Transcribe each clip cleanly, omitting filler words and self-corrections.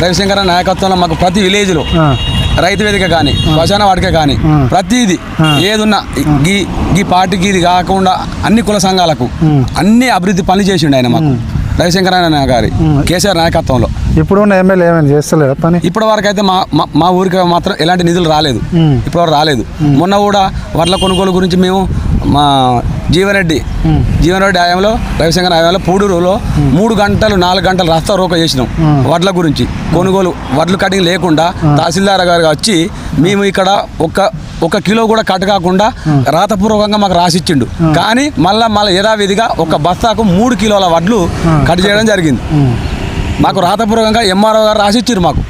రవిశంకర్ నాయకత్వంలో మాకు ప్రతి విలేజ్లో రైతు వేదిక కానీ శ్మశాన వాటిక కానీ ప్రతిదీ ఏదున్నా ఈ పార్టీకి ఇది కాకుండా అన్ని కుల సంఘాలకు అన్ని అభివృద్ధి పనులు చేసిండు ఆయన మాకు రవిశంకర్ గారి కేసీఆర్ నాయకత్వంలో. ఇప్పుడు ఉన్న ఎమ్మెల్యే ఏమైనా చేస్తలేదా పని? ఇప్పటి వరకు అయితే మా ఊరికి మాత్రం ఎలాంటి నిధులు రాలేదు, ఇప్పటివరకు రాలేదు. మొన్న కూడా వడ్ల కొనుగోలు గురించి మేము మా జీవన్ రెడ్డి హయాంలో రవిశంకర్ హయాంలో పూడూరులో 3 గంటలు 4 గంటలు రస్తా రోక చేసినాం వడ్ల గురించి. కొనుగోలు వడ్లు కటింగ్ లేకుండా తహసీల్దార్ గారు వచ్చి మేము ఇక్కడ ఒక కిలో కూడా కట్ కాకుండా రాతపూర్వకంగా మాకు రాసిచ్చిండు. కానీ మళ్ళీ యథావిధిగా ఒక బస్తాకు 3 కిలోల వడ్లు కట్ చేయడం జరిగింది. మాకు రాతపూర్వకంగా ఎంఆర్ఓ గారు రాసిచ్చారు మాకు.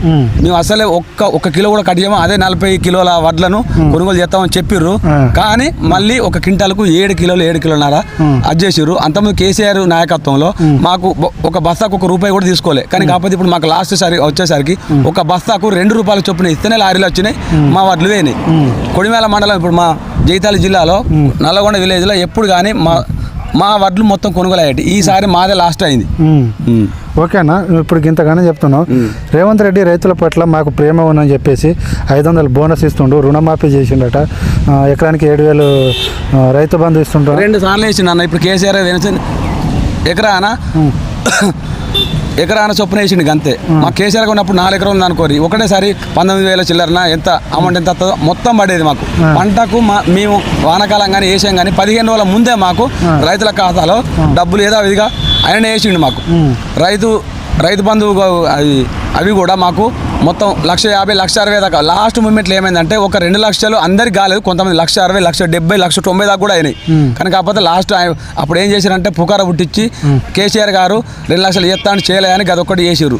మేము అసలే ఒక్క కిలో కూడా కట్ చేయము, అదే 40 కిలోల వడ్లను కొనుగోలు చేస్తామని చెప్పిర్రు. కానీ మళ్ళీ ఒక క్వింటాలకు 7 కిలోన్నర అది చేసిర్రు. అంతకుముందు కేసీఆర్ నాయకత్వంలో మాకు ఒక బస్తాకు ₹1 కూడా తీసుకోలే. కానీ కాకపోతే ఇప్పుడు మాకు లాస్ట్ వచ్చేసరికి ఒక బస్తాకు ₹2 చొప్పున ఇస్తేనే లారీలు వచ్చినాయి, మా వడ్లు వేయినాయి. కొడిమేల మండలం ఇప్పుడు మా జైతాలి జిల్లాలో నల్లగొండ విలేజ్లో ఎప్పుడు కానీ మా వడ్లు మొత్తం కొనుగోలు అయ్యాయి. ఈసారి మాదే లాస్ట్ అయింది. ఓకేనా, ఇప్పుడు ఇంతగానే చెప్తున్నావు. రేవంత్ రెడ్డి రైతుల పట్ల మాకు ప్రేమ ఉందని చెప్పేసి 500 బోనస్ ఇస్తుండు, రుణమాఫీ చేసిండట, ఎకరానికి 7,000 రైతు బంధు ఇస్తుంటారు. 2 సార్లు వేసిండు అన్న. ఇప్పుడు కేసీఆర్ ఎకరాన చొప్పున వేసిండు అంతే. మా కేసీఆర్ ఉన్నప్పుడు 4 ఎకరాలు ఉంది అనుకోరి, ఒకటేసారి 19,000 చిల్లరన ఎంత అమౌంట్ ఎంత వస్తుందో మొత్తం పడేది మాకు. పంటకు మేము వానాకాలం కానీ వేసాం కానీ 15 రోజుల ముందే మాకు రైతుల ఖాతాలో డబ్బులు ఏదో విధిగా ఆయన వేసిండు మాకు. రైతు బంధువు అవి కూడా మాకు మొత్తం 1,50,000, 1,60,000 దాకా. లాస్ట్ మూమెంట్లో ఏమైందంటే ఒక 2 లక్షలు అందరికి కాలేదు, కొంతమంది 1,60,000, 1,70,000, 1,90,000 దాకా కూడా అయినాయి. కానీ కాకపోతే లాస్ట్ అప్పుడు ఏం చేశారంటే పుకార పుట్టించి కేసీఆర్ గారు 2 లక్షలు ఎత్తాను చేయలేదని అదొక్కటి చేసారు.